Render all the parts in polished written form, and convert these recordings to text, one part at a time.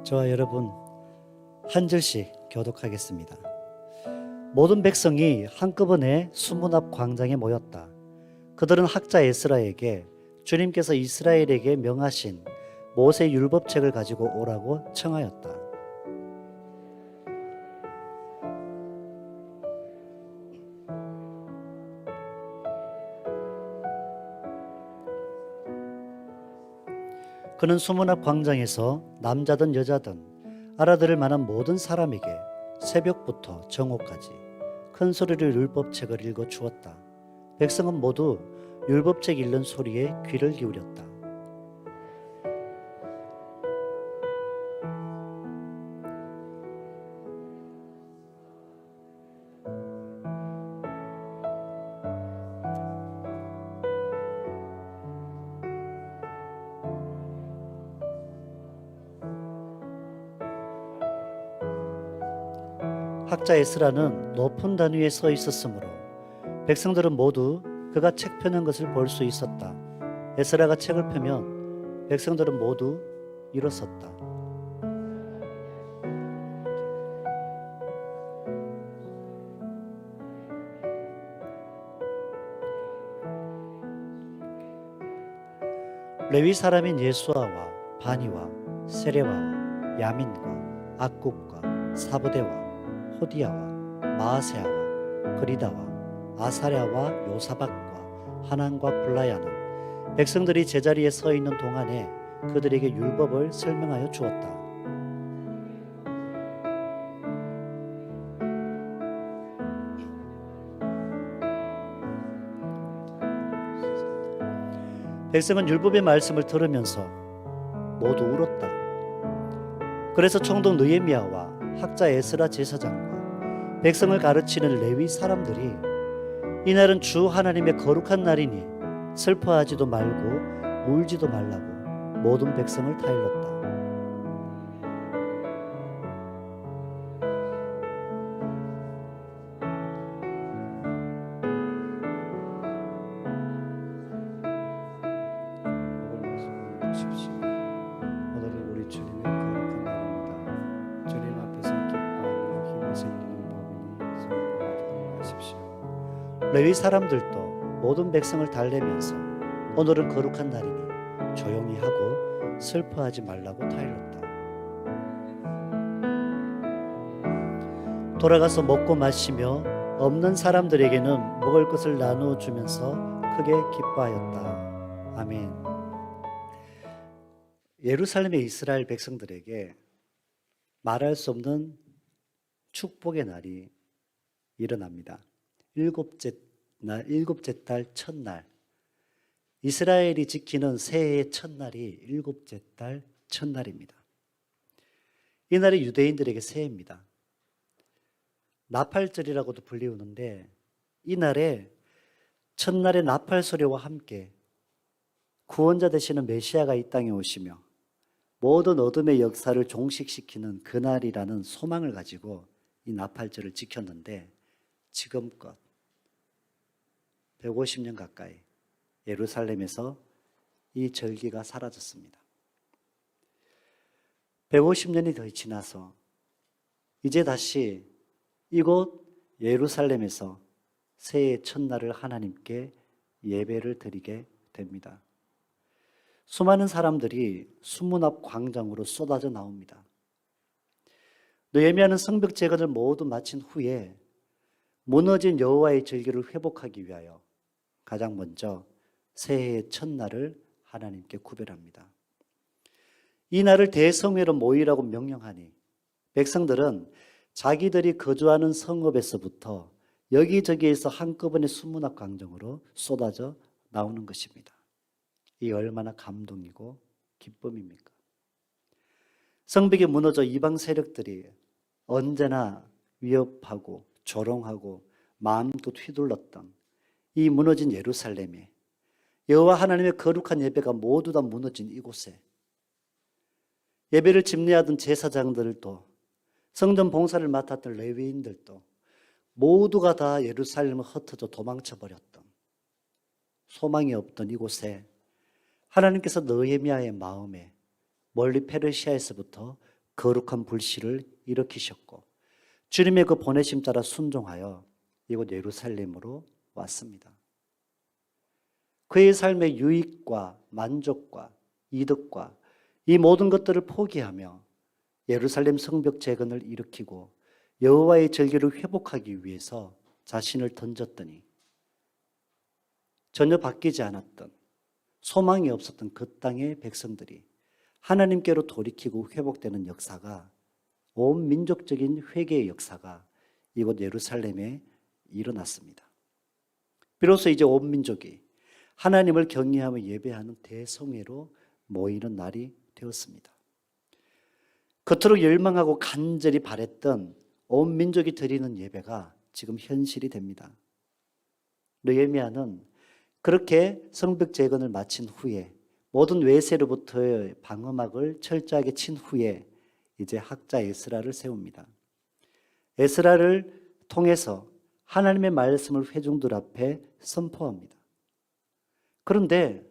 저와 여러분 한 절씩 교독하겠습니다. 모든 백성이 한꺼번에 수문 앞 광장에 모였다. 그들은 학자 에스라에게 주님께서 이스라엘에게 명하신 모세 율법책을 가지고 오라고 청하였다. 그는 수문 앞 광장에서 남자든 여자든 알아들을 만한 모든 사람에게 새벽부터 정오까지 큰 소리로 율법책을 읽어 주었다. 백성은 모두 율법책 읽는 소리에 귀를 기울였다. 학자 에스라는 높은 단 위에 서 있었으므로 백성들은 모두 그가 책 펴는 것을 볼 수 있었다. 에스라가 책을 펴면 백성들은 모두 일어섰다. 레위 사람인 예수아와 바니와 세레와와 야민과 악국과 사부대와 호디야와 마아세아와 그리다와 아사랴와 요사박과 하난과 블라야는 백성들이 제자리에 서 있는 동안에 그들에게 율법을 설명하여 주었다. 백성은 율법의 말씀을 들으면서 모두 울었다. 그래서 총독 느헤미야와 학자 에스라 제사장과 백성을 가르치는 레위 사람들이 이날은 주 하나님의 거룩한 날이니 슬퍼하지도 말고 울지도 말라고 모든 백성을 타일렀다. 오늘은 우리 주님의 거룩한 날입니다. 주님 앞에서 기뻐하며 힘이 생기는 법이니 슬퍼하지 마십시오. 레위 사람들도 모든 백성을 달래면서 오늘은 거룩한 날이니 조용히 하고 슬퍼하지 말라고 타일렀다. 돌아가서 먹고 마시며 없는 사람들에게는 먹을 것을 나누어 주면서 크게 기뻐하였다. 아멘. 예루살렘의 이스라엘 백성들에게 말할 수 없는 축복의 날이 일어납니다. 일곱째 달 첫날, 이스라엘이 지키는 새해의 첫날이 일곱째 달 첫날입니다. 이날이 유대인들에게 새해입니다. 나팔절이라고도 불리우는데 이날에 첫날의 나팔 소리와 함께 구원자 되시는 메시아가 이 땅에 오시며 모든 어둠의 역사를 종식시키는 그날이라는 소망을 가지고 이 나팔절을 지켰는데 지금껏 150년 가까이 예루살렘에서 이 절기가 사라졌습니다. 150년이 더 지나서 이제 다시 이곳 예루살렘에서 새해 첫날을 하나님께 예배를 드리게 됩니다. 수많은 사람들이 수문 앞 광장으로 쏟아져 나옵니다. 느헤미야는 성벽 재건을 모두 마친 후에 무너진 여호와의 절기를 회복하기 위하여 가장 먼저 새해의 첫날을 하나님께 구별합니다. 이 날을 대성회로 모이라고 명령하니 백성들은 자기들이 거주하는 성읍에서부터 여기저기에서 한꺼번에 수문 앞 광장으로 쏟아져 나오는 것입니다. 이 얼마나 감동이고 기쁨입니까? 성벽이 무너져 이방 세력들이 언제나 위협하고 조롱하고 마음껏 휘둘렀던 이 무너진 예루살렘에 여호와 하나님의 거룩한 예배가 모두 다 무너진 이곳에 예배를 집례하던 제사장들도 성전 봉사를 맡았던 레위인들도 모두가 다 예루살렘을 흩어져 도망쳐버렸던 소망이 없던 이곳에 하나님께서 느헤미야의 마음에 멀리 페르시아에서부터 거룩한 불씨를 일으키셨고 주님의 그 보내심 따라 순종하여 이곳 예루살렘으로 왔습니다. 그의 삶의 유익과 만족과 이득과 이 모든 것들을 포기하며 예루살렘 성벽 재건을 일으키고 여호와의 절기를 회복하기 위해서 자신을 던졌더니 전혀 바뀌지 않았던 소망이 없었던 그 땅의 백성들이 하나님께로 돌이키고 회복되는 역사가 온 민족적인 회개의 역사가 이곳 예루살렘에 일어났습니다. 비로소 이제 온 민족이 하나님을 경외하며 예배하는 대성회로 모이는 날이 되었습니다. 그토록 열망하고 간절히 바랬던 온 민족이 드리는 예배가 지금 현실이 됩니다. 느헤미야는 그렇게 성벽 재건을 마친 후에 모든 외세로부터의 방어막을 철저하게 친 후에 이제 학자 에스라를 세웁니다. 에스라를 통해서 하나님의 말씀을 회중들 앞에 선포합니다. 그런데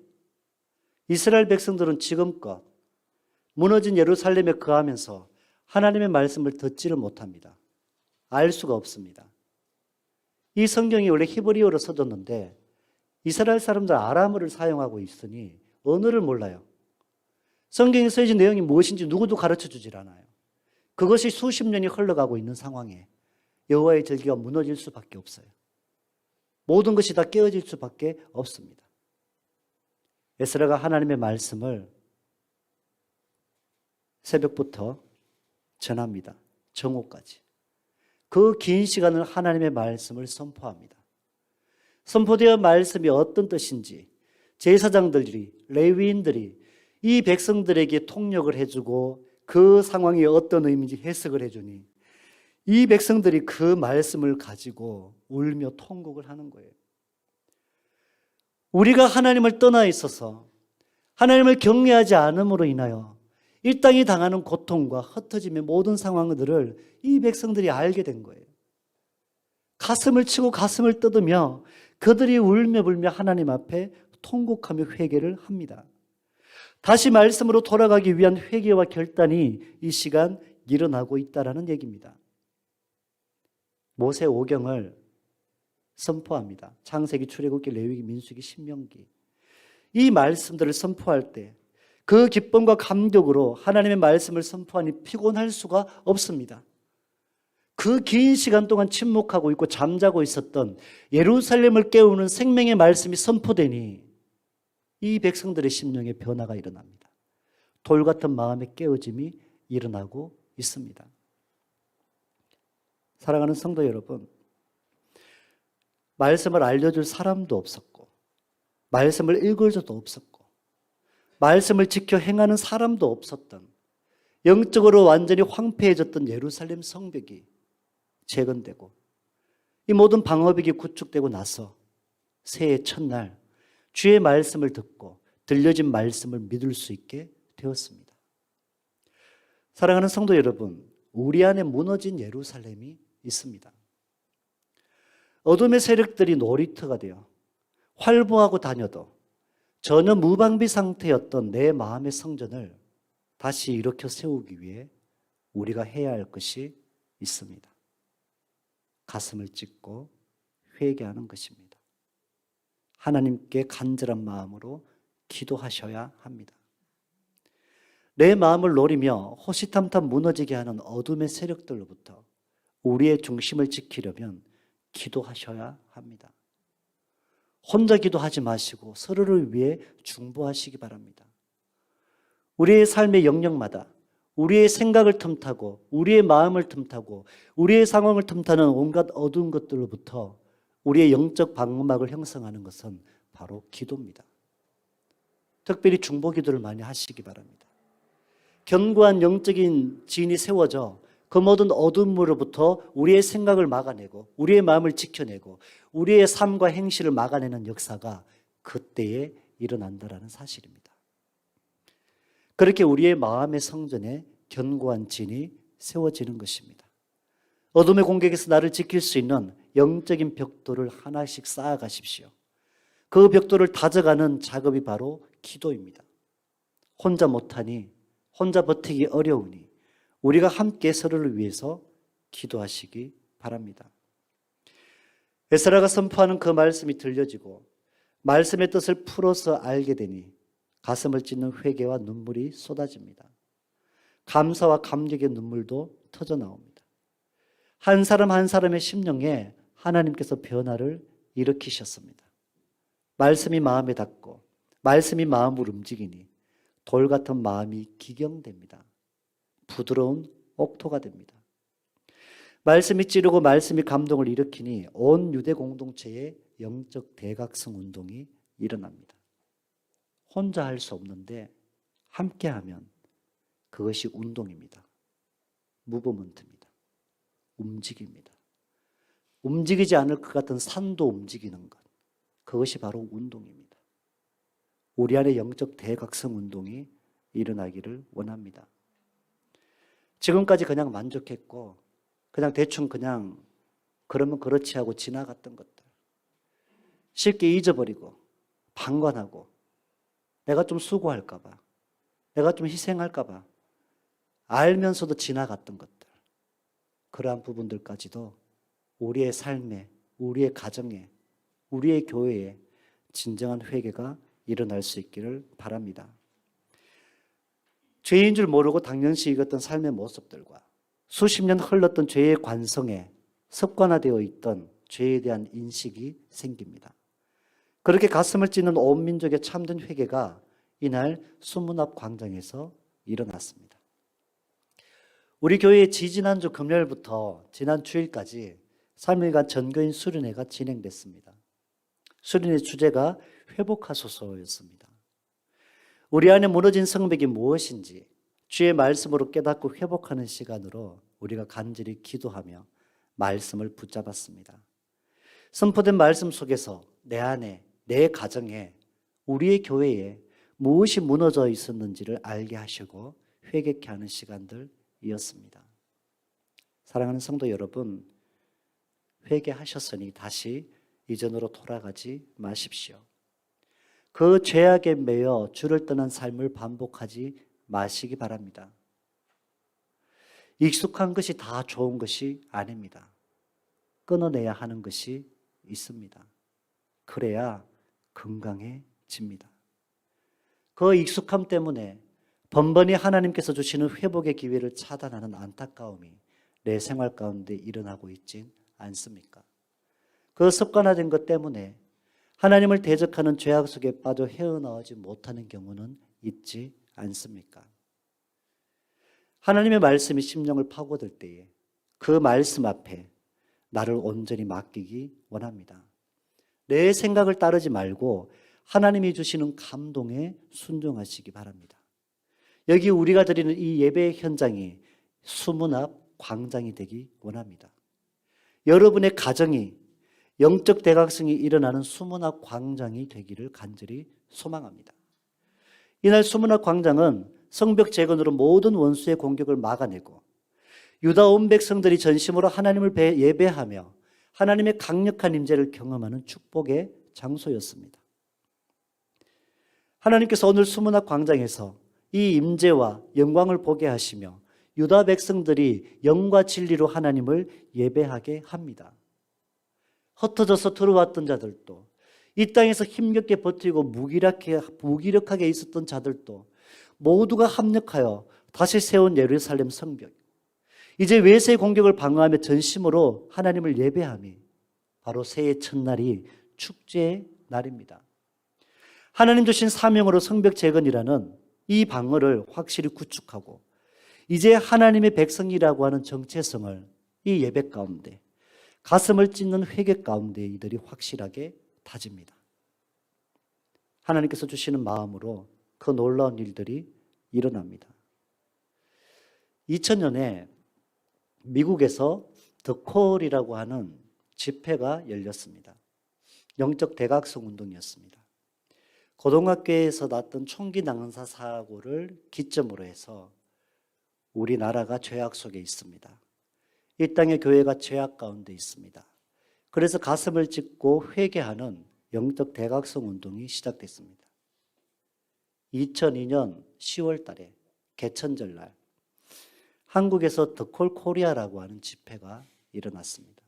이스라엘 백성들은 지금껏 무너진 예루살렘에 거하면서 하나님의 말씀을 듣지를 못합니다. 알 수가 없습니다. 이 성경이 원래 히브리어로 써졌는데 이스라엘 사람들 아람어를 사용하고 있으니 언어를 몰라요. 성경에 써진 내용이 무엇인지 누구도 가르쳐 주질 않아요. 그것이 수십 년이 흘러가고 있는 상황에 여호와의 절기가 무너질 수밖에 없어요. 모든 것이 다 깨어질 수밖에 없습니다. 에스라가 하나님의 말씀을 새벽부터 전합니다. 정오까지. 그 긴 시간을 하나님의 말씀을 선포합니다. 선포되어 말씀이 어떤 뜻인지 제사장들이, 레위인들이 이 백성들에게 통역을 해주고 그 상황이 어떤 의미인지 해석을 해주니 이 백성들이 그 말씀을 가지고 울며 통곡을 하는 거예요. 우리가 하나님을 떠나 있어서 하나님을 경외하지 않음으로 인하여 이 땅이 당하는 고통과 흩어짐의 모든 상황들을 이 백성들이 알게 된 거예요. 가슴을 치고 가슴을 뜯으며 그들이 울며 불며 하나님 앞에 통곡하며 회개를 합니다. 다시 말씀으로 돌아가기 위한 회개와 결단이 이 시간 일어나고 있다는 얘기입니다. 모세 오경을 선포합니다. 창세기, 출애굽기, 레위기, 민수기, 신명기. 이 말씀들을 선포할 때 그 기쁨과 감격으로 하나님의 말씀을 선포하니 피곤할 수가 없습니다. 그 긴 시간 동안 침묵하고 있고 잠자고 있었던 예루살렘을 깨우는 생명의 말씀이 선포되니 이 백성들의 심령에 변화가 일어납니다. 돌 같은 마음의 깨어짐이 일어나고 있습니다. 사랑하는 성도 여러분, 말씀을 알려줄 사람도 없었고 말씀을 읽을 수도 없었고 말씀을 지켜 행하는 사람도 없었던 영적으로 완전히 황폐해졌던 예루살렘 성벽이 재건되고 이 모든 방어벽이 구축되고 나서 새해 첫날 주의 말씀을 듣고 들려진 말씀을 믿을 수 있게 되었습니다. 사랑하는 성도 여러분, 우리 안에 무너진 예루살렘이 있습니다. 어둠의 세력들이 놀이터가 되어 활보하고 다녀도 전혀 무방비 상태였던 내 마음의 성전을 다시 일으켜 세우기 위해 우리가 해야 할 것이 있습니다. 가슴을 찢고 회개하는 것입니다. 하나님께 간절한 마음으로 기도하셔야 합니다. 내 마음을 노리며 호시탐탐 무너지게 하는 어둠의 세력들로부터 우리의 중심을 지키려면 기도하셔야 합니다. 혼자 기도하지 마시고 서로를 위해 중보하시기 바랍니다. 우리의 삶의 영역마다 우리의 생각을 틈타고 우리의 마음을 틈타고 우리의 상황을 틈타는 온갖 어두운 것들로부터 우리의 영적 방어막을 형성하는 것은 바로 기도입니다. 특별히 중보 기도를 많이 하시기 바랍니다. 견고한 영적인 진이 세워져 그 모든 어둠으로부터 우리의 생각을 막아내고 우리의 마음을 지켜내고 우리의 삶과 행실을 막아내는 역사가 그때에 일어난다는 사실입니다. 그렇게 우리의 마음의 성전에 견고한 진이 세워지는 것입니다. 어둠의 공격에서 나를 지킬 수 있는 영적인 벽돌을 하나씩 쌓아가십시오. 그 벽돌을 다져가는 작업이 바로 기도입니다. 혼자 못하니, 혼자 버티기 어려우니 우리가 함께 서로를 위해서 기도하시기 바랍니다. 에스라가 선포하는 그 말씀이 들려지고 말씀의 뜻을 풀어서 알게 되니 가슴을 찢는 회개와 눈물이 쏟아집니다. 감사와 감격의 눈물도 터져 나옵니다. 한 사람 한 사람의 심령에 하나님께서 변화를 일으키셨습니다. 말씀이 마음에 닿고 말씀이 마음을 움직이니 돌 같은 마음이 기경됩니다. 부드러운 옥토가 됩니다. 말씀이 찌르고 말씀이 감동을 일으키니 온 유대 공동체의 영적 대각성 운동이 일어납니다. 혼자 할 수 없는데 함께하면 그것이 운동입니다. 무브먼트입니다. 움직입니다. 움직이지 않을 것 같은 산도 움직이는 것, 그것이 바로 운동입니다. 우리 안에 영적 대각성 운동이 일어나기를 원합니다. 지금까지 그냥 만족했고 그냥 대충 그냥 그러면 그렇지 하고 지나갔던 것들 쉽게 잊어버리고 방관하고 내가 좀 수고할까 봐, 내가 좀 희생할까 봐 알면서도 지나갔던 것들, 그러한 부분들까지도 우리의 삶에, 우리의 가정에, 우리의 교회에 진정한 회개가 일어날 수 있기를 바랍니다. 죄인 줄 모르고 당연시 여겼던 삶의 모습들과 수십 년 흘렀던 죄의 관성에 습관화되어 있던 죄에 대한 인식이 생깁니다. 그렇게 가슴을 찢는 온 민족의 참된 회개가 이날 수문 앞 광장에서 일어났습니다. 우리 교회의 지지난주 금요일부터 지난 주일까지 3일간 전교인 수련회가 진행됐습니다. 수련회 주제가 회복하소서였습니다. 우리 안에 무너진 성벽이 무엇인지 주의 말씀으로 깨닫고 회복하는 시간으로 우리가 간절히 기도하며 말씀을 붙잡았습니다. 선포된 말씀 속에서 내 안에, 내 가정에, 우리의 교회에 무엇이 무너져 있었는지를 알게 하시고 회개케 하는 시간들이었습니다. 사랑하는 성도 여러분, 회개하셨으니 다시 이전으로 돌아가지 마십시오. 그 죄악에 매여 주를 떠난 삶을 반복하지 마시기 바랍니다. 익숙한 것이 다 좋은 것이 아닙니다. 끊어내야 하는 것이 있습니다. 그래야 건강해집니다. 그 익숙함 때문에 번번이 하나님께서 주시는 회복의 기회를 차단하는 안타까움이 내 생활 가운데 일어나고 있진 않습니까? 그 습관화된 것 때문에 하나님을 대적하는 죄악 속에 빠져 헤어나오지 못하는 경우는 있지 않습니까? 하나님의 말씀이 심령을 파고들 때에 그 말씀 앞에 나를 온전히 맡기기 원합니다. 내 생각을 따르지 말고 하나님이 주시는 감동에 순종하시기 바랍니다. 여기 우리가 드리는 이 예배의 현장이 수문 앞 광장이 되기 원합니다. 여러분의 가정이 영적 대각성이 일어나는 수문 앞 광장이 되기를 간절히 소망합니다. 이날 수문 앞 광장은 성벽 재건으로 모든 원수의 공격을 막아내고 유다 온 백성들이 전심으로 하나님을 예배하며 하나님의 강력한 임재를 경험하는 축복의 장소였습니다. 하나님께서 오늘 수문 앞 광장에서 이 임재와 영광을 보게 하시며 유다 백성들이 영과 진리로 하나님을 예배하게 합니다. 흩어져서 들어왔던 자들도, 이 땅에서 힘겹게 버티고 무기력하게 있었던 자들도 모두가 합력하여 다시 세운 예루살렘 성벽, 이제 외세의 공격을 방어하며 전심으로 하나님을 예배함이 바로 새해 첫날이 축제의 날입니다. 하나님 주신 사명으로 성벽 재건이라는 이 방어를 확실히 구축하고 이제 하나님의 백성이라고 하는 정체성을 이 예배 가운데, 가슴을 찢는 회개 가운데 이들이 확실하게 다집니다. 하나님께서 주시는 마음으로 그 놀라운 일들이 일어납니다. 2000년에 미국에서 더 콜이라고 하는 집회가 열렸습니다. 영적 대각성 운동이었습니다. 고등학교에서 났던 총기 난사 사고를 기점으로 해서 우리나라가 죄악 속에 있습니다. 이 땅의 교회가 죄악 가운데 있습니다. 그래서 가슴을 찢고 회개하는 영적 대각성 운동이 시작됐습니다. 2002년 10월 달에 개천절 날 한국에서 더콜 코리아라고 하는 집회가 일어났습니다.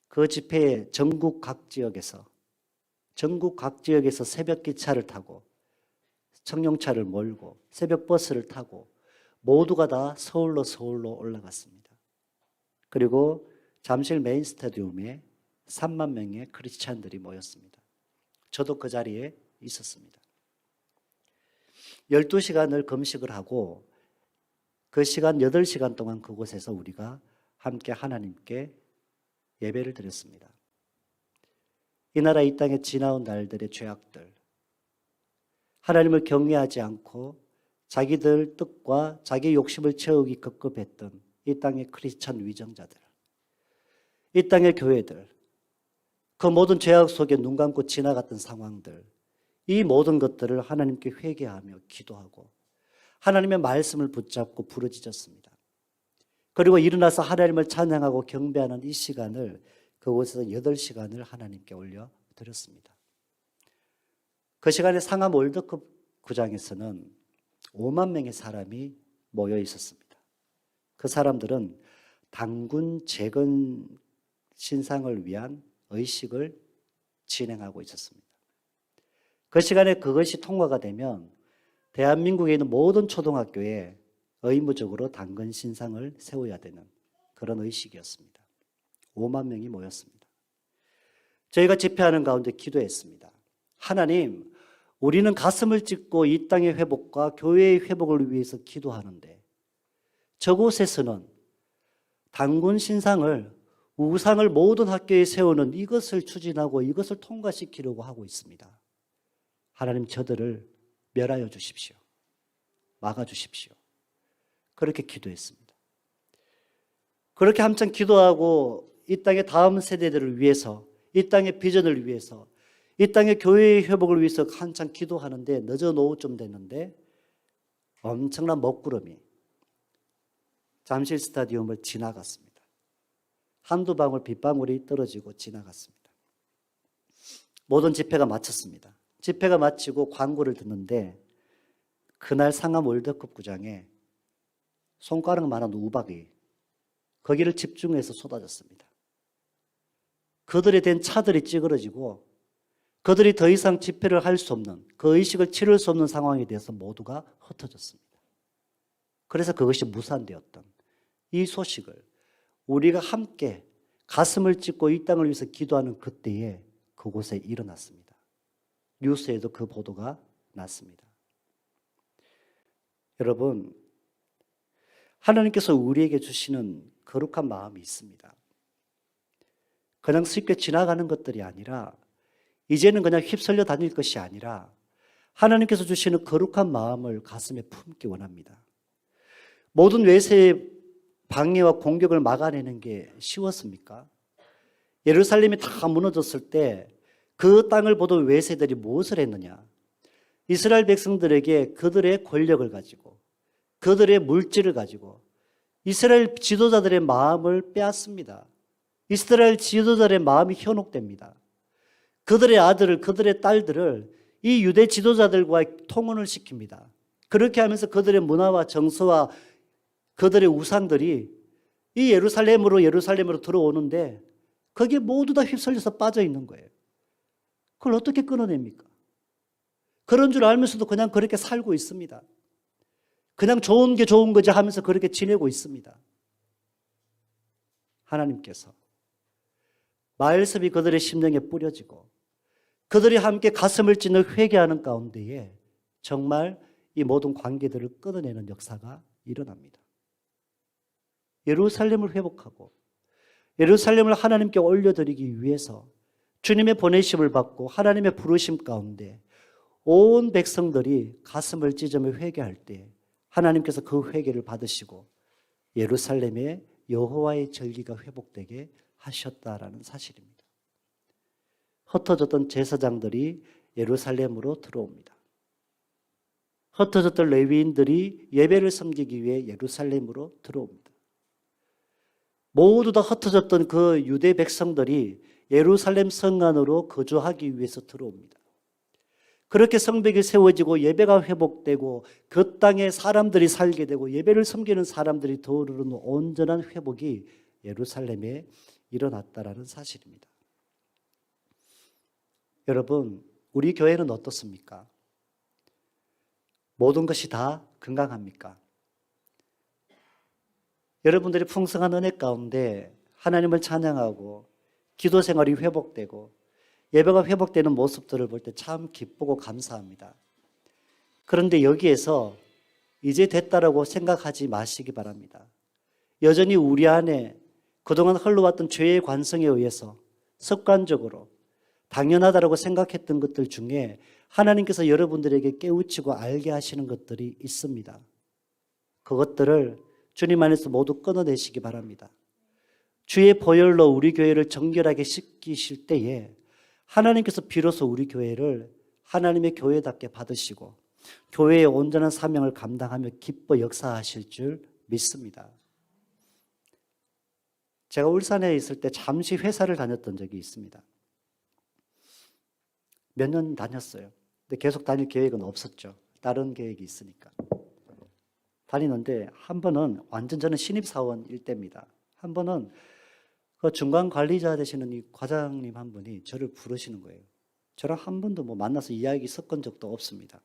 그 집회에 전국 각 지역에서 새벽 기차를 타고 청룡차를 몰고 새벽 버스를 타고 모두가 다 서울로 올라갔습니다. 그리고 잠실 메인 스타디움에 3만 명의 크리스찬들이 모였습니다. 저도 그 자리에 있었습니다. 12시간을 금식을 하고 그 시간 8시간 동안 그곳에서 우리가 함께 하나님께 예배를 드렸습니다. 이 나라 이 땅에 지나온 날들의 죄악들, 하나님을 경외하지 않고 자기들 뜻과 자기 욕심을 채우기 급급했던 이 땅의 크리스찬 위정자들, 이 땅의 교회들, 그 모든 죄악 속에 눈 감고 지나갔던 상황들, 이 모든 것들을 하나님께 회개하며 기도하고 하나님의 말씀을 붙잡고 부르짖었습니다. 그리고 일어나서 하나님을 찬양하고 경배하는 이 시간을 그곳에서 8시간을 하나님께 올려드렸습니다. 그 시간에 상암 월드컵 구장에서는 5만 명의 사람이 모여 있었습니다. 그 사람들은 단군 재건 신상을 위한 의식을 진행하고 있었습니다. 그 시간에 그것이 통과가 되면 대한민국에 있는 모든 초등학교에 의무적으로 단군 신상을 세워야 되는 그런 의식이었습니다. 5만 명이 모였습니다. 저희가 집회하는 가운데 기도했습니다. 하나님, 우리는 가슴을 찢고 이 땅의 회복과 교회의 회복을 위해서 기도하는데 저곳에서는 단군 신상을, 우상을 모든 학교에 세우는 이것을 추진하고 이것을 통과시키려고 하고 있습니다. 하나님, 저들을 멸하여 주십시오. 막아 주십시오. 그렇게 기도했습니다. 그렇게 한참 기도하고 이 땅의 다음 세대들을 위해서, 이 땅의 비전을 위해서, 이 땅의 교회의 회복을 위해서 한참 기도하는데 늦어 노후쯤 됐는데 엄청난 먹구름이 잠실 스타디움을 지나갔습니다. 한두 방울 빗방울이 떨어지고 지나갔습니다. 모든 집회가 마쳤습니다. 집회가 마치고 광고를 듣는데 그날 상암 월드컵 구장에 손가락만한 우박이 거기를 집중해서 쏟아졌습니다. 그들에 대한 차들이 찌그러지고 그들이 더 이상 집회를 할 수 없는, 그 의식을 치를 수 없는 상황에 대해서 모두가 흩어졌습니다. 그래서 그것이 무산되었던 이 소식을 우리가 함께 가슴을 찢고 이 땅을 위해서 기도하는 그때에 그곳에 일어났습니다. 뉴스에도 그 보도가 났습니다. 여러분, 하나님께서 우리에게 주시는 거룩한 마음이 있습니다. 그냥 쉽게 지나가는 것들이 아니라, 이제는 그냥 휩쓸려 다닐 것이 아니라 하나님께서 주시는 거룩한 마음을 가슴에 품기 원합니다. 모든 외세의 방해와 공격을 막아내는 게 쉬웠습니까? 예루살렘이 다 무너졌을 때 그 땅을 보던 외세들이 무엇을 했느냐? 이스라엘 백성들에게 그들의 권력을 가지고, 그들의 물질을 가지고 이스라엘 지도자들의 마음을 빼앗습니다. 이스라엘 지도자들의 마음이 현혹됩니다. 그들의 아들을, 그들의 딸들을 이 유대 지도자들과 통혼을 시킵니다. 그렇게 하면서 그들의 문화와 정서와 그들의 우상들이 이 예루살렘으로 들어오는데 거기에 모두 다 휩쓸려서 빠져 있는 거예요. 그걸 어떻게 끊어냅니까? 그런 줄 알면서도 그냥 그렇게 살고 있습니다. 그냥 좋은 게 좋은 거지 하면서 그렇게 지내고 있습니다. 하나님께서 말씀이 그들의 심령에 뿌려지고 그들이 함께 가슴을 찢는 회개하는 가운데에 정말 이 모든 관계들을 끊어내는 역사가 일어납니다. 예루살렘을 회복하고 예루살렘을 하나님께 올려드리기 위해서 주님의 보내심을 받고 하나님의 부르심 가운데 온 백성들이 가슴을 찢으며 회개할 때 하나님께서 그 회개를 받으시고 예루살렘에 여호와의 절기가 회복되게 하셨다라는 사실입니다. 흩어졌던 제사장들이 예루살렘으로 들어옵니다. 흩어졌던 레위인들이 예배를 섬기기 위해 예루살렘으로 들어옵니다. 모두 다 흩어졌던 그 유대 백성들이 예루살렘 성 안으로 거주하기 위해서 들어옵니다. 그렇게 성벽이 세워지고 예배가 회복되고 그 땅에 사람들이 살게 되고 예배를 섬기는 사람들이 더오르는 온전한 회복이 예루살렘에 일어났다라는 사실입니다. 여러분, 우리 교회는 어떻습니까? 모든 것이 다 건강합니까? 여러분들이 풍성한 은혜 가운데 하나님을 찬양하고 기도 생활이 회복되고 예배가 회복되는 모습들을 볼 때 참 기쁘고 감사합니다. 그런데 여기에서 이제 됐다라고 생각하지 마시기 바랍니다. 여전히 우리 안에 그동안 흘러왔던 죄의 관성에 의해서 습관적으로 당연하다라고 생각했던 것들 중에 하나님께서 여러분들에게 깨우치고 알게 하시는 것들이 있습니다. 그것들을 주님 안에서 모두 끊어내시기 바랍니다. 주의 보혈로 우리 교회를 정결하게 씻기실 때에 하나님께서 비로소 우리 교회를 하나님의 교회답게 받으시고 교회의 온전한 사명을 감당하며 기뻐 역사하실 줄 믿습니다. 제가 울산에 있을 때 잠시 회사를 다녔던 적이 있습니다. 몇 년 다녔어요. 근데 계속 다닐 계획은 없었죠. 다른 계획이 있으니까. 다니는데 한 번은 완전 저는 신입사원일 때입니다. 한 번은 그 중간 관리자 되시는 이 과장님 한 분이 저를 부르시는 거예요. 저랑 한 번도 만나서 이야기 섞은 적도 없습니다.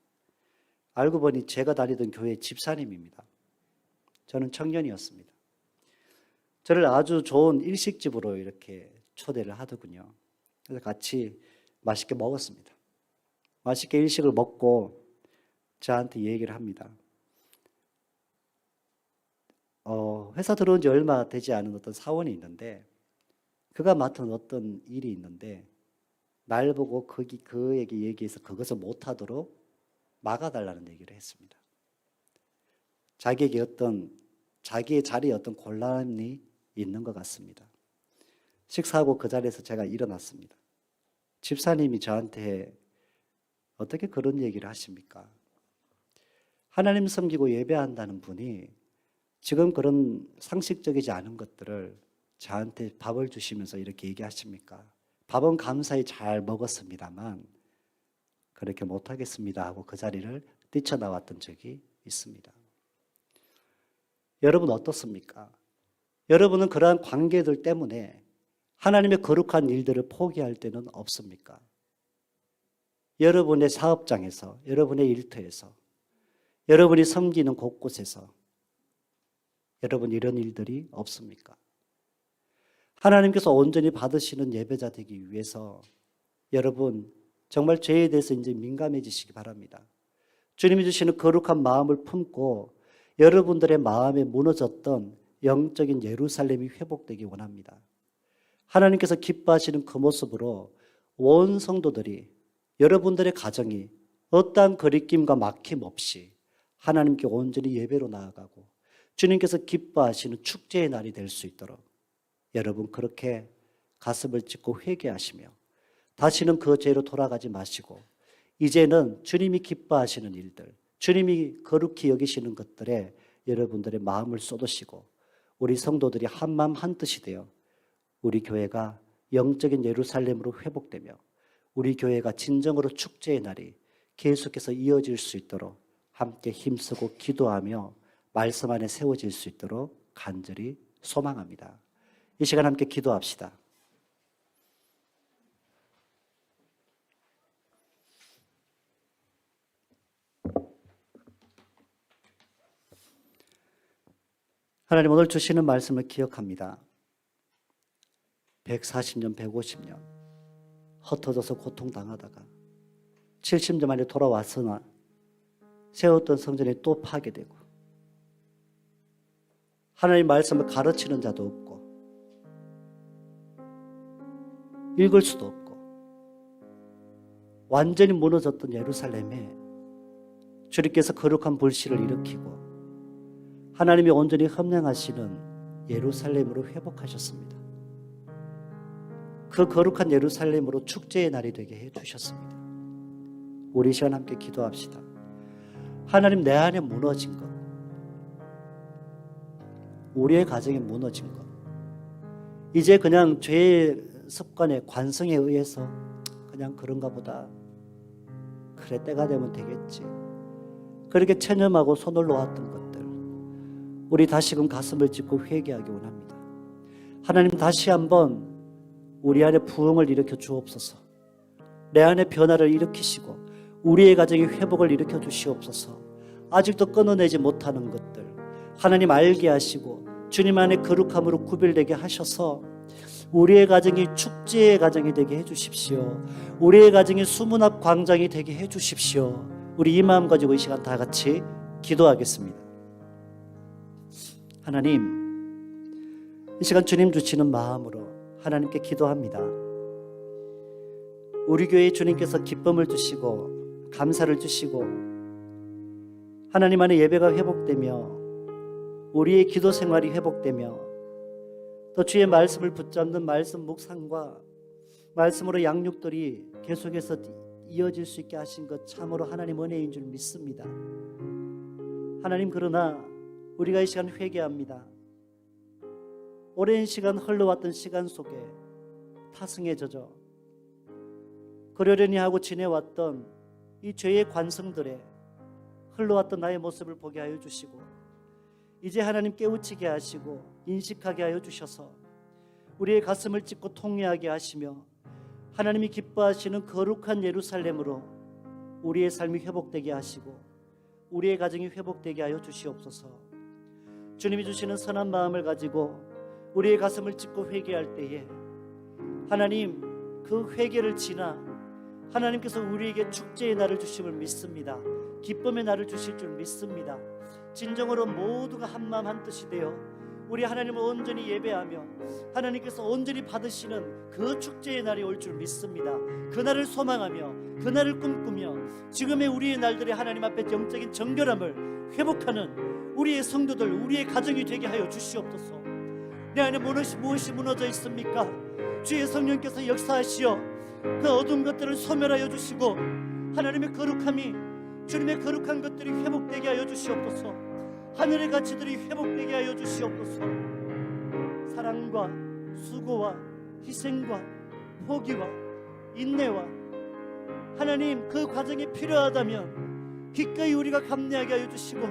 알고 보니 제가 다니던 교회 집사님입니다. 저는 청년이었습니다. 저를 아주 좋은 일식집으로 이렇게 초대를 하더군요. 그래서 같이 맛있게 먹었습니다. 맛있게 일식을 먹고 저한테 얘기를 합니다. 회사 들어온 지 얼마 되지 않은 어떤 사원이 있는데 그가 맡은 어떤 일이 있는데 날 보고 그에게 얘기해서 그것을 못하도록 막아달라는 얘기를 했습니다. 자기의 자리에 어떤 곤란이 있는 것 같습니다. 식사하고 그 자리에서 제가 일어났습니다. 집사님이 저한테 어떻게 그런 얘기를 하십니까? 하나님 섬기고 예배한다는 분이 지금 그런 상식적이지 않은 것들을 저한테 밥을 주시면서 이렇게 얘기하십니까? 밥은 감사히 잘 먹었습니다만 그렇게 못하겠습니다 하고 그 자리를 뛰쳐나왔던 적이 있습니다. 여러분 어떻습니까? 여러분은 그러한 관계들 때문에 하나님의 거룩한 일들을 포기할 때는 없습니까? 여러분의 사업장에서, 여러분의 일터에서, 여러분이 섬기는 곳곳에서 여러분 이런 일들이 없습니까? 하나님께서 온전히 받으시는 예배자 되기 위해서 여러분 정말 죄에 대해서 이제 민감해지시기 바랍니다. 주님이 주시는 거룩한 마음을 품고 여러분들의 마음에 무너졌던 영적인 예루살렘이 회복되기 원합니다. 하나님께서 기뻐하시는 그 모습으로 온 성도들이 여러분들의 가정이 어떠한 거리낌과 막힘 없이 하나님께 온전히 예배로 나아가고 주님께서 기뻐하시는 축제의 날이 될 수 있도록 여러분 그렇게 가슴을 찢고 회개하시며 다시는 그 죄로 돌아가지 마시고 이제는 주님이 기뻐하시는 일들, 주님이 거룩히 여기시는 것들에 여러분들의 마음을 쏟으시고 우리 성도들이 한마음 한뜻이 되어 우리 교회가 영적인 예루살렘으로 회복되며 우리 교회가 진정으로 축제의 날이 계속해서 이어질 수 있도록 함께 힘쓰고 기도하며 말씀 안에 세워질 수 있도록 간절히 소망합니다. 이 시간 함께 기도합시다. 하나님 오늘 주시는 말씀을 기억합니다. 140년, 150년 흩어져서 고통당하다가 70년 만에 돌아왔으나 세웠던 성전이 또 파괴되고 하나님 말씀을 가르치는 자도 없고 읽을 수도 없고 완전히 무너졌던 예루살렘에 주님께서 거룩한 불씨를 일으키고 하나님이 온전히 협량하시는 예루살렘으로 회복하셨습니다. 그 거룩한 예루살렘으로 축제의 날이 되게 해주셨습니다. 우리 시간 함께 기도합시다. 하나님 내 안에 무너진 것, 우리의 가정에 무너진 것, 이제 그냥 죄의 습관의 관성에 의해서 그냥 그런가 보다, 그래 때가 되면 되겠지. 그렇게 체념하고 손을 놓았던 것들 우리 다시금 가슴을 찢고 회개하기 원합니다. 하나님 다시 한번 우리 안에 부흥을 일으켜 주옵소서. 내 안에 변화를 일으키시고 우리의 가정의 회복을 일으켜 주시옵소서. 아직도 끊어내지 못하는 것들 하나님 알게 하시고 주님 안에 거룩함으로 구별되게 하셔서 우리의 가정이 축제의 가정이 되게 해주십시오. 우리의 가정이 수문 앞 광장이 되게 해주십시오. 우리 이 마음 가지고 이 시간 다 같이 기도하겠습니다. 하나님, 이 시간 주님 주시는 마음으로 하나님께 기도합니다. 우리 교회에 주님께서 기쁨을 주시고 감사를 주시고 하나님 안에 예배가 회복되며 우리의 기도 생활이 회복되며 또 주의 말씀을 붙잡는 말씀 묵상과 말씀으로 양육들이 계속해서 이어질 수 있게 하신 것 참으로 하나님 은혜인 줄 믿습니다. 하나님, 그러나 우리가 이 시간 회개합니다. 오랜 시간 흘러왔던 시간 속에 타승에 젖어 그러려니 하고 지내왔던 이 죄의 관성들에 흘러왔던 나의 모습을 보게 하여 주시고 이제 하나님 깨우치게 하시고 인식하게 하여 주셔서 우리의 가슴을 찢고 통회하게 하시며 하나님이 기뻐하시는 거룩한 예루살렘으로 우리의 삶이 회복되게 하시고 우리의 가정이 회복되게 하여 주시옵소서. 주님이 주시는 선한 마음을 가지고 우리의 가슴을 찢고 회개할 때에 하나님 그 회개를 지나 하나님께서 우리에게 축제의 날을 주심을 믿습니다. 기쁨의 날을 주실 줄 믿습니다. 진정으로 모두가 한마음 한뜻이 되어 우리 하나님을 온전히 예배하며 하나님께서 온전히 받으시는 그 축제의 날이 올 줄 믿습니다. 그날을 소망하며 그날을 꿈꾸며 지금의 우리의 날들의 하나님 앞에 영적인 정결함을 회복하는 우리의 성도들, 우리의 가정이 되게 하여 주시옵소서. 내 안에 무엇이 무너져 있습니까? 주의 성령께서 역사하시어 그 어두운 것들을 소멸하여 주시고 하나님의 거룩함이 주님의 거룩한 것들이 회복되게 하여 주시옵소서. 하늘의 가치들이 회복되게 하여 주시옵소서. 사랑과 수고와 희생과 포기와 인내와 하나님 그 과정이 필요하다면 기꺼이 우리가 감내하게 하여 주시고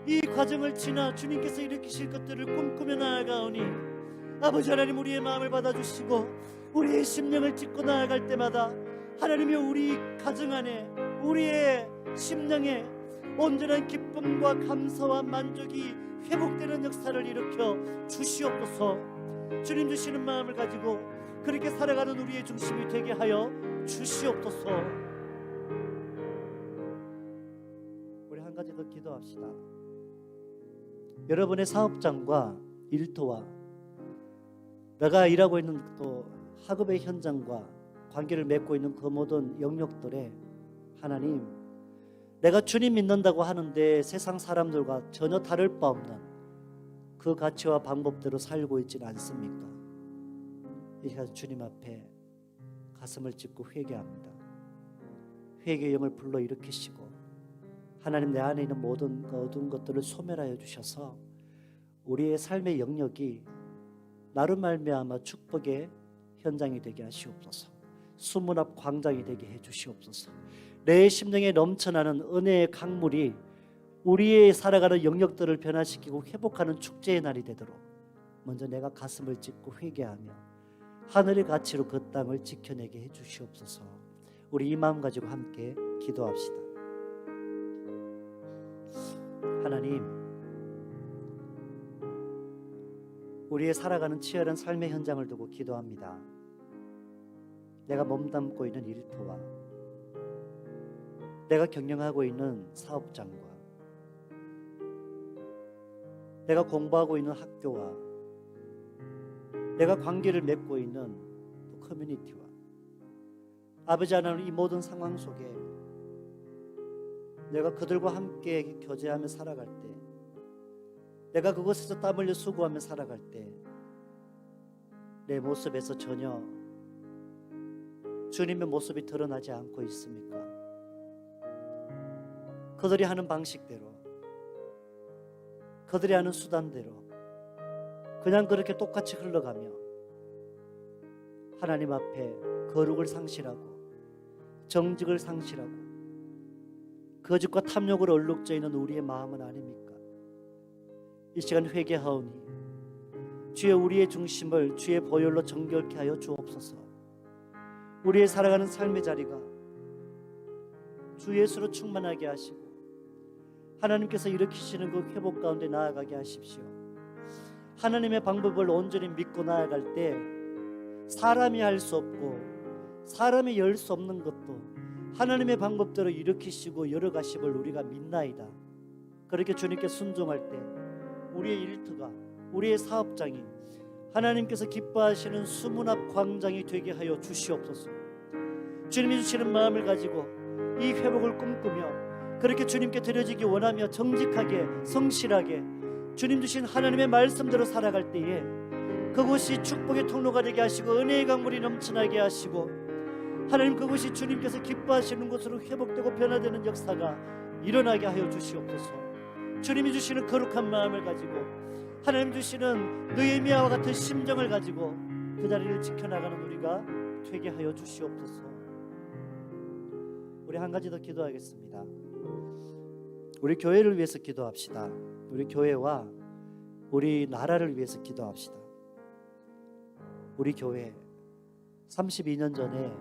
이 과정을 지나 주님께서 일으키실 것들을 꿈꾸며 나아가오니 아버지 하나님 우리의 마음을 받아주시고 우리의 심령을 찢고 나아갈 때마다 하나님이 우리 가정 안에 우리의 심령에 온전한 기쁨과 감사와 만족이 회복되는 역사를 일으켜 주시옵소서. 주님 주시는 마음을 가지고 그렇게 살아가는 우리의 중심이 되게 하여 주시옵소서. 우리 한 가지 더 기도합시다. 여러분의 사업장과 일터와 내가 일하고 있는 또 학업의 현장과 관계를 맺고 있는 그 모든 영역들에 하나님, 내가 주님 믿는다고 하는데 세상 사람들과 전혀 다를 바 없는 그 가치와 방법대로 살고 있지는 않습니까? 이 시간 주님 앞에 가슴을 찢고 회개합니다. 회개의 영을 불러일으키시고 하나님 내 안에 있는 모든 어두운 것들을 소멸하여 주셔서 우리의 삶의 영역이 나로 말미암아 축복의 현장이 되게 하시옵소서. 수문 앞 광장이 되게 해 주시옵소서. 내 심령에 넘쳐나는 은혜의 강물이 우리의 살아가는 영역들을 변화시키고 회복하는 축제의 날이 되도록 먼저 내가 가슴을 찢고 회개하며 하늘의 가치로 그 땅을 지켜내게 해 주시옵소서. 우리 이 마음 가지고 함께 기도합시다. 하나님, 우리의 살아가는 치열한 삶의 현장을 두고 기도합니다. 내가 몸담고 있는 일터와 내가 경영하고 있는 사업장과 내가 공부하고 있는 학교와 내가 관계를 맺고 있는 커뮤니티와 아버지 하나님, 이 모든 상황 속에 내가 그들과 함께 교제하며 살아갈 때, 내가 그곳에서 땀 흘려 수고하며 살아갈 때 내 모습에서 전혀 주님의 모습이 드러나지 않고 있습니까? 그들이 하는 방식대로, 그들이 하는 수단대로 그냥 그렇게 똑같이 흘러가며 하나님 앞에 거룩을 상실하고 정직을 상실하고 거짓과 탐욕으로 얼룩져 있는 우리의 마음은 아닙니까? 이 시간 회개하오니 주여 우리의 중심을 주의 보혈로 정결케 하여 주옵소서. 우리의 살아가는 삶의 자리가 주 예수로 충만하게 하시고 하나님께서 일으키시는 그 회복 가운데 나아가게 하십시오. 하나님의 방법을 온전히 믿고 나아갈 때 사람이 할 수 없고 사람이 열 수 없는 것도 하나님의 방법대로 일으키시고 열어가심을 우리가 믿나이다. 그렇게 주님께 순종할 때 우리의 일터가, 우리의 사업장이 하나님께서 기뻐하시는 수문앞 광장이 되게 하여 주시옵소서. 주님이 주시는 마음을 가지고 이 회복을 꿈꾸며 그렇게 주님께 드려지기 원하며 정직하게 성실하게 주님 주신 하나님의 말씀대로 살아갈 때에 그곳이 축복의 통로가 되게 하시고 은혜의 강물이 넘쳐나게 하시고 하나님 그곳이 주님께서 기뻐하시는 곳으로 회복되고 변화되는 역사가 일어나게 하여 주시옵소서. 주님이 주시는 거룩한 마음을 가지고 하나님 주시는 느헤미야와 같은 심정을 가지고 그 자리를 지켜나가는 우리가 되게 하여 주시옵소서. 우리 한 가지 더 기도하겠습니다. 우리 교회를 위해서 기도합시다. 우리 교회와 우리 나라를 위해서 기도합시다. 우리 교회 32년 전에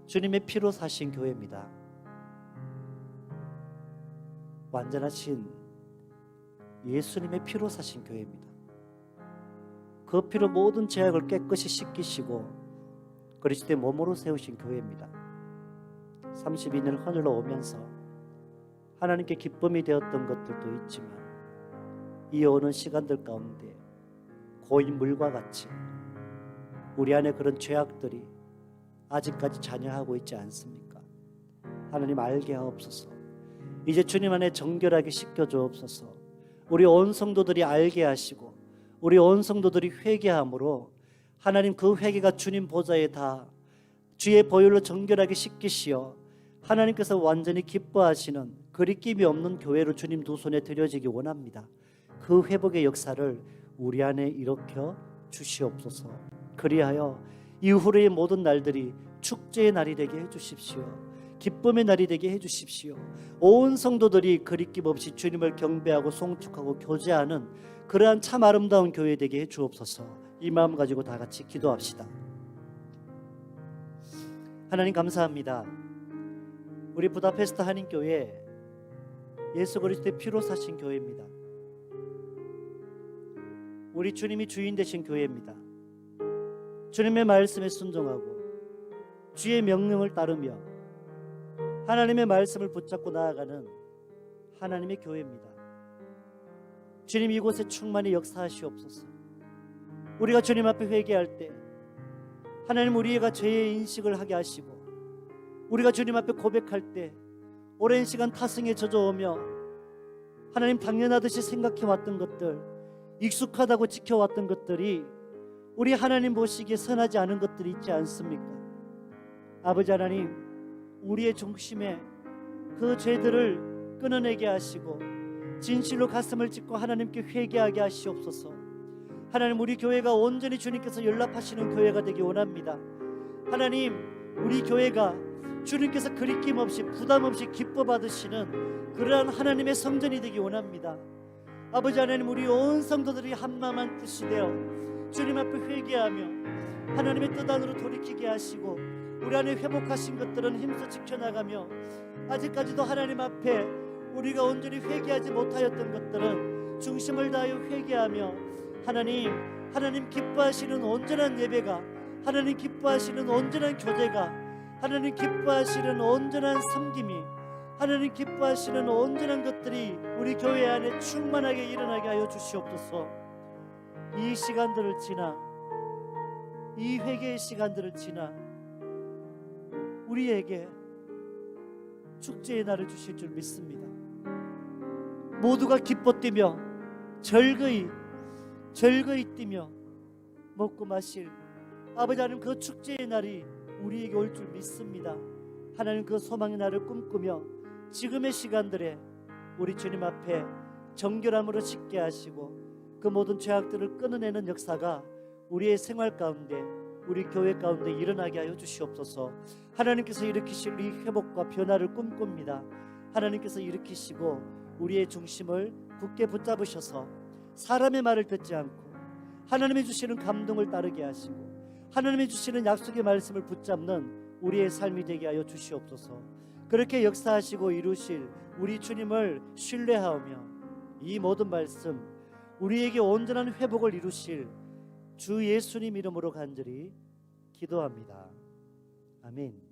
주님의 피로 사신 교회입니다. 완전하신 예수님의 피로 사신 교회입니다. 그 피로 모든 죄악을 깨끗이 씻기시고 그리스도의 몸으로 세우신 교회입니다. 32년을 하늘로 오면서 하나님께 기쁨이 되었던 것들도 있지만 이어오는 시간들 가운데 고인 물과 같이 우리 안에 그런 죄악들이 아직까지 잔여하고 있지 않습니까? 하나님 알게 하옵소서. 이제 주님 안에 정결하게 씻겨 주옵소서. 우리 온 성도들이 알게 하시고 우리 온 성도들이 회개함으로 하나님 그 회개가 주님 보좌에 다 주의 보혈로 정결하게 씻기시어 하나님께서 완전히 기뻐하시는 거리낌이 없는 교회로 주님 두 손에 드려지기 원합니다. 그 회복의 역사를 우리 안에 일으켜 주시옵소서. 그리하여 이후의 모든 날들이 축제의 날이 되게 해주십시오. 기쁨의 날이 되게 해주십시오. 온 성도들이 거리낌 없이 주님을 경배하고 송축하고 교제하는 그러한 참 아름다운 교회 되게 해주옵소서. 이 마음 가지고 다 같이 기도합시다. 하나님 감사합니다. 우리 부다페스트 한인교회 예수 그리스도의 피로 사신 교회입니다. 우리 주님이 주인 되신 교회입니다. 주님의 말씀에 순종하고 주의 명령을 따르며 하나님의 말씀을 붙잡고 나아가는 하나님의 교회입니다. 주님 이곳에 충만히 역사하시옵소서. 우리가 주님 앞에 회개할 때 하나님 우리가 죄의 인식을 하게 하시고 우리가 주님 앞에 고백할 때 오랜 시간 타성에 젖어오며 하나님 당연하듯이 생각해왔던 것들, 익숙하다고 지켜왔던 것들이 우리 하나님 보시기에 선하지 않은 것들이 있지 않습니까? 아버지 하나님, 우리의 중심에 그 죄들을 끊어내게 하시고 진실로 가슴을 찢고 하나님께 회개하게 하시옵소서. 하나님 우리 교회가 온전히 주님께서 연락하시는 교회가 되기 원합니다. 하나님 우리 교회가 주님께서 거리낌 없이 부담 없이 기뻐 받으시는 그러한 하나님의 성전이 되기 원합니다. 아버지 하나님 우리 온 성도들이 한마음 한 뜻이 되어 주님 앞에 회개하며 하나님의 뜻 안으로 돌이키게 하시고 우리 안에 회복하신 것들은 힘써 지켜나가며 아직까지도 하나님 앞에 우리가 온전히 회개하지 못하였던 것들은 중심을 다하여 회개하며 하나님 기뻐하시는 온전한 예배가 하나님 기뻐하시는 온전한 교제가 하나님 기뻐하시는 온전한 섬김이 하나님 기뻐하시는 온전한 것들이 우리 교회 안에 충만하게 일어나게 하여 주시옵소서. 이 시간들을 지나 이 회개의 시간들을 지나 우리에게 축제의 날을 주실 줄 믿습니다. 모두가 기뻐 뛰며 즐거이 뛰며 먹고 마실 아버지 하나님 그 축제의 날이 우리에게 올 줄 믿습니다. 하나님 그 소망의 날을 꿈꾸며 지금의 시간들에 우리 주님 앞에 정결함으로 씻게 하시고 그 모든 죄악들을 끊어내는 역사가 우리의 생활 가운데 우리 교회 가운데 일어나게 하여 주시옵소서. 하나님께서 일으키실 이 회복과 변화를 꿈꿉니다. 하나님께서 일으키시고 우리의 중심을 굳게 붙잡으셔서 사람의 말을 듣지 않고 하나님이 주시는 감동을 따르게 하시고 하나님이 주시는 약속의 말씀을 붙잡는 우리의 삶이 되게 하여 주시옵소서. 그렇게 역사하시고 이루실 우리 주님을 신뢰하며 이 모든 말씀 우리에게 온전한 회복을 이루실 주 예수님 이름으로 간절히 기도합니다. 아멘.